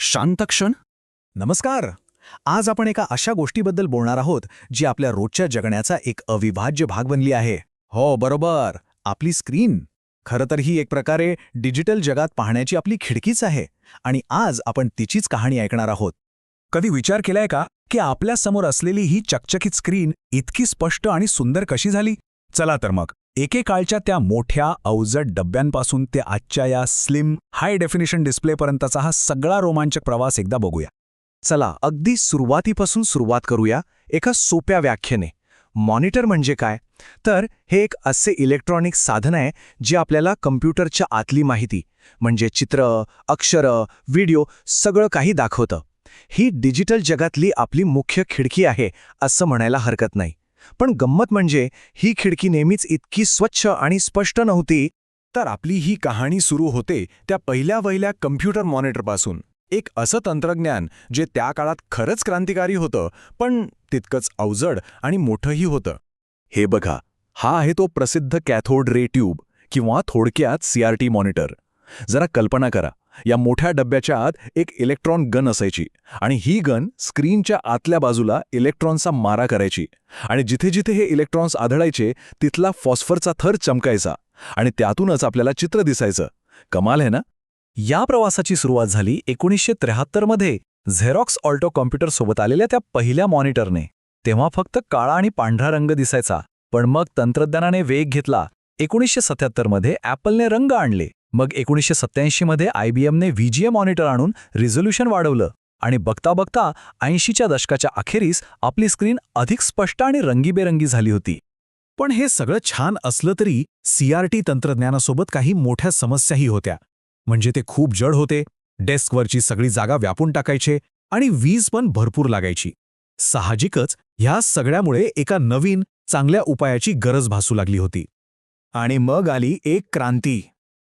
शांत क्षण. नमस्कार. आज आपण एका अशा गोष्टीबद्दल बोलणार आहोत जी आपल्या रोजच्या जगण्याचा एक अविभाज्य भाग बनली आहे. हो बरोबर, आपली स्क्रीन. खरं तर ही एक प्रकारे डिजिटल जगात पाहण्याची आपली खिडकीच आहे आणि आज आपण तिचीच कहाणी ऐकणार आहोत. कधी विचार केलाय का की आपल्या समोर असलेली ही चकचकीत स्क्रीन इतकी स्पष्ट आणि सुंदर कशी झाली? चला तर मग एकेकाळच्या त्या मोठ्या अवजड डब्यांपासून ते आजच्या या स्लिम हाय डेफिनिशन डिस्प्लेपर्यंतचा हा सगळा रोमांचक प्रवास एकदा बघूया. चला अगदी सुरुवातीपासून सुरुवात करूया एका सोप्या व्याख्येने. मॉनिटर म्हणजे काय? तर हे एक असे इलेक्ट्रॉनिक साधन आहे जे आपल्याला कम्प्युटरच्या आतली माहिती म्हणजे चित्र, अक्षरं, व्हिडिओ सगळं काही दाखवतं. ही डिजिटल जगातली आपली मुख्य खिडकी आहे असं म्हणायला हरकत नाही. पण गंमत म्हणजे ही खिडकी नेहमीच इतकी स्वच्छ आणि स्पष्ट नव्हती. तर आपली ही कहाणी सुरू होते त्या पहिल्या कम्प्युटर मॉनिटरपासून. एक असं तंत्रज्ञान जे त्या काळात खरंच क्रांतिकारी होतं, पण तितकंच अवजड आणि मोठंही होतं. हे बघा, हा आहे तो प्रसिद्ध कॅथोड रे ट्यूब किंवा थोडक्यात CRT मॉनिटर. जरा कल्पना करा, या मोठ्या डब्याच्या आत एक इलेक्ट्रॉन गन असायची आणि ही गन स्क्रीनच्या आतल्या बाजूला इलेक्ट्रॉनचा मारा करायची आणि जिथे जिथे हे इलेक्ट्रॉन्स आढळायचे तिथला फॉस्फरचा थर चमकायचा आणि त्यातूनच आपल्याला चित्र दिसायचं. कमाल आहे ना? या प्रवासाची सुरुवात झाली 1973 मध्ये झेरॉक्स ऑल्टो कॉम्प्युटरसोबत आलेल्या त्या पहिल्या मॉनिटरने. तेव्हा फक्त काळा आणि पांढरा रंग दिसायचा, पण मग तंत्रज्ञानाने वेग घेतला. 1977 मध्ये ॲपलने रंग आणले. मग 1987 मध्ये IBMने VGA मॉनिटर आणून रिझोल्यूशन वाढवलं आणि बघता बघता 80च्या दशकाच्या अखेरीस आपली स्क्रीन अधिक स्पष्ट आणि रंगीबेरंगी झाली होती. पण हे सगळं छान असलं तरी CRT तंत्रज्ञानासोबत काही मोठ्या समस्याही होत्या. म्हणजे ते खूप जड होते, डेस्कवरची सगळी जागा व्यापून टाकायचे आणि वीज पण भरपूर लागायची. साहजिकच ह्या सगळ्यामुळे एका नवीन चांगल्या उपायाची गरज भासू लागली होती. आणि मग आली एक क्रांती,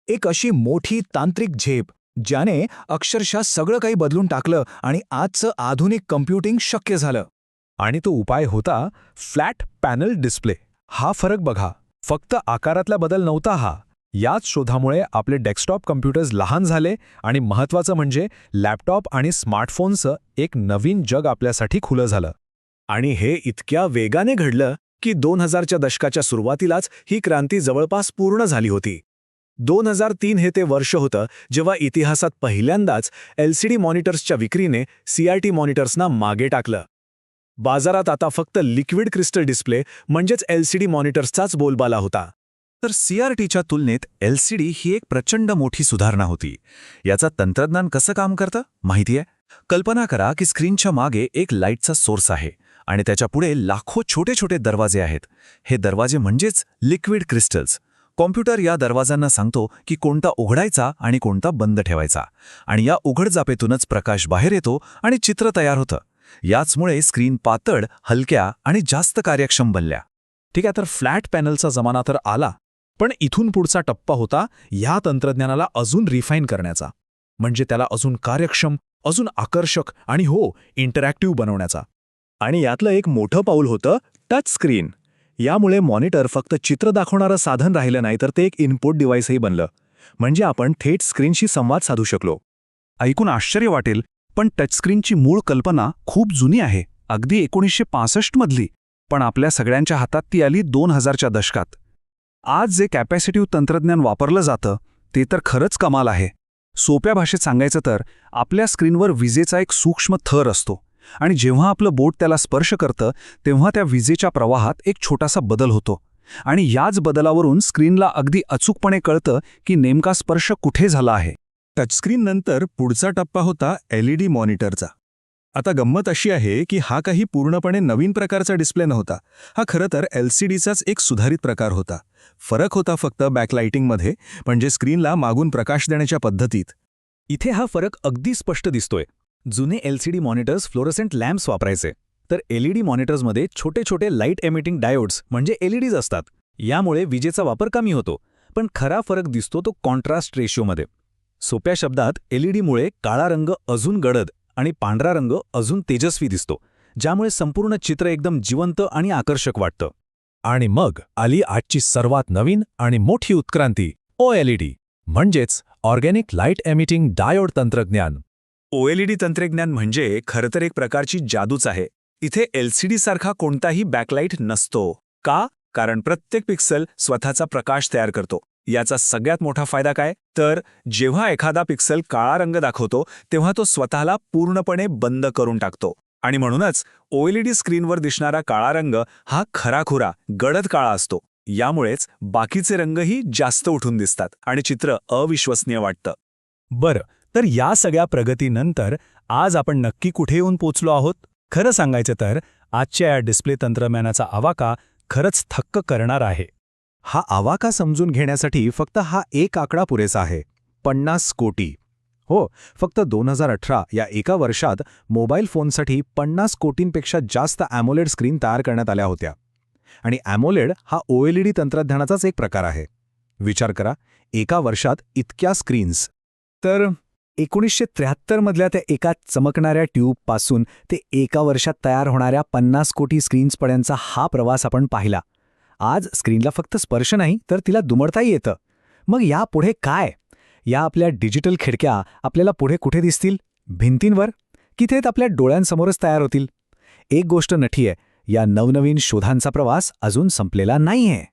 एक अशी मोठी तांत्रिक झेप ज्याने अक्षरशः सगळं काही बदलून टाकलं आणि आजचं आधुनिक कम्प्युटिंग शक्य झालं. आणि तो उपाय होता फ्लॅट पॅनल डिस्प्ले. हा फरक बघा, फक्त आकारातला बदल नव्हता हा. याच शोधामुळे आपले डेस्कटॉप कम्प्युटर्स लहान झाले आणि महत्त्वाचं म्हणजे लॅपटॉप आणि स्मार्टफोनचं एक नवीन जग आपल्यासाठी खुलं झालं. आणि हे इतक्या वेगाने घडलं की 2000च्या दशकाच्या सुरुवातीलाच ही क्रांती जवळपास पूर्ण झाली होती. 2003 हे ते वर्ष होतं जेव्हा इतिहासात पहिल्यांदाच LCD मॉनिटर्सच्या विक्रीने CRT मॉनिटर्सना मागे टाकलं. बाजारात आता फक्त लिक्विड क्रिस्टल डिस्प्ले म्हणजेच LCD मॉनिटर्सचाच बोलबाला होता. तर CRTच्या तुलनेत LCD ही एक प्रचंड मोठी सुधारणा होती. याचा तंत्रज्ञान कसं काम करतं माहितीये? कल्पना करा की स्क्रीनच्या मागे एक लाईटचा सोर्स आहे आणि त्याच्या पुढे लाखो छोटे छोटे दरवाजे आहेत. हे दरवाजे म्हणजेच लिक्विड क्रिस्टल्स. कॉम्प्युटर या दरवाजांना सांगतो की कोणता उघडायचा आणि कोणता बंद ठेवायचा, आणि या उघडझापेतूनच प्रकाश बाहेर येतो आणि चित्र तयार होतं. याचमुळे स्क्रीन पातळ, हलक्या आणि जास्त कार्यक्षम बनल्या. ठीक आहे, तर फ्लॅट पॅनलचा जमाना तर आला, पण इथून पुढचा टप्पा होता या तंत्रज्ञानाला अजून रिफाईन करण्याचा. म्हणजे त्याला अजून कार्यक्षम, अजून आकर्षक आणि इंटरॅक्टिव्ह बनवण्याचा. आणि यातलं एक मोठं पाऊल होतं टच स्क्रीन. यामुळे मॉनिटर फक्त चित्र दाखवणारं साधन राहिलं नाही, तर ते एक इनपुट डिव्हाइसही बनलं. म्हणजे आपण थेट स्क्रीनशी संवाद साधू शकलो. ऐकून आश्चर्य वाटेल, पण टचस्क्रीनची मूळ कल्पना खूप जुनी आहे, अगदी 1965 मधली. पण आपल्या सगळ्यांच्या हातात ती आली 2000च्या दशकात. आज जे कॅपॅसिटिव्ह तंत्रज्ञान वापरलं जातं ते तर खरंच कमाल आहे. सोप्या भाषेत सांगायचं तर आपल्या स्क्रीनवर विजेचा एक सूक्ष्म थर असतो आणि जेव्हा आपलं बोट त्याला स्पर्श करतं तेव्हा त्या विजेच्या प्रवाहात एक छोटासा बदल होतो आणि याच बदलावरून स्क्रीनला अगदी अचूकपणे कळतं की नेमका स्पर्श कुठे झाला आहे. टचस्क्रीननंतर पुढचा टप्पा होता LED मॉनिटरचा. आता गंमत अशी आहे की हा काही पूर्णपणे नवीन प्रकारचा डिस्प्ले नव्हता. हा खरं तर LCDचाच एक सुधारित प्रकार होता. फरक होता फक्त बॅकलाइटिंगमध्ये, म्हणजे स्क्रीनला मागून प्रकाश देण्याच्या पद्धतीत. इथे हा फरक अगदी स्पष्ट दिसतोय. जुने LCD मॉनिटर्स फ्लोरोसेंट लॅम्प्स वापरायचे, तर LED मॉनिटर्समध्ये छोटे छोटे लाईट एमिटिंग डायोड्स म्हणजे LEDs असतात. यामुळे विजेचा वापर कमी होतो, पण खरा फरक दिसतो तो कॉन्ट्रास्ट रेशिओमध्ये. सोप्या शब्दात LEDमुळे काळा रंग अजून गडद आणि पांढरा रंग अजून तेजस्वी दिसतो, ज्यामुळे संपूर्ण चित्र एकदम जिवंत आणि आकर्षक वाटतं. आणि मग आली आजची सर्वात नवीन आणि मोठी उत्क्रांती, OLED म्हणजेच ऑर्गॅनिक लाईट एमिटिंग डायोड तंत्रज्ञान. OLED तंत्रज्ञान म्हणजे खरं तर एक प्रकारची जादूच आहे. इथे LCD सारखा कोणताही बॅकलाईट नसतो. का? कारण प्रत्येक पिक्सल स्वतःचा प्रकाश तयार करतो. याचा सगळ्यात मोठा फायदा काय? तर जेव्हा एखादा पिक्सल काळा रंग दाखवतो तेव्हा तो स्वतःला पूर्णपणे बंद करून टाकतो. आणि म्हणूनच OLED स्क्रीनवर दिसणारा काळा रंग हा खराखुरा, गडद काळा असतो. यामुळेच बाकीचे रंगही जास्त उठून दिसतात आणि चित्र अविश्वसनीय वाटतं. बरं, तर या सगळ्या प्रगतीनंतर आज आपण नक्की कुठे येऊन पोचलो आहोत? खरं सांगायचं तर आजच्या या डिस्प्ले तंत्रज्ञानाचा आवाका खरंच थक्क करणार आहे. हा आवाका समजून घेण्यासाठी फक्त हा एक आकडा पुरेसा आहे, 50 कोटी. हो, फक्त 2018 या एका वर्षात मोबाईल फोनसाठी 50 कोटींपेक्षा जास्त AMOLED स्क्रीन तयार करण्यात आल्या होत्या. आणि AMOLED हा OLED तंत्रज्ञानाचाच एक प्रकार आहे. विचार करा, एका वर्षात इतक्या स्क्रीन्स. तर 1973 मधल्या त्या एका चमकणाऱ्या ट्यूबपासून ते एका वर्षात तयार होणाऱ्या 50 कोटी स्क्रीन्सपर्यंतचा हा प्रवास आपण पाहिला. आज स्क्रीनला फक्त स्पर्श नाही तर तिला दुमडताही येतं. मग यापुढे काय? या आपल्या डिजिटल खिडक्या आपल्याला पुढे कुठे दिसतील? भिंतींवर? की थेट आपल्या डोळ्यांसमोरच तयार होतील? एक गोष्ट नक्की आहे, या नवनवीन शोधांचा प्रवास अजून संपलेला नाहीये.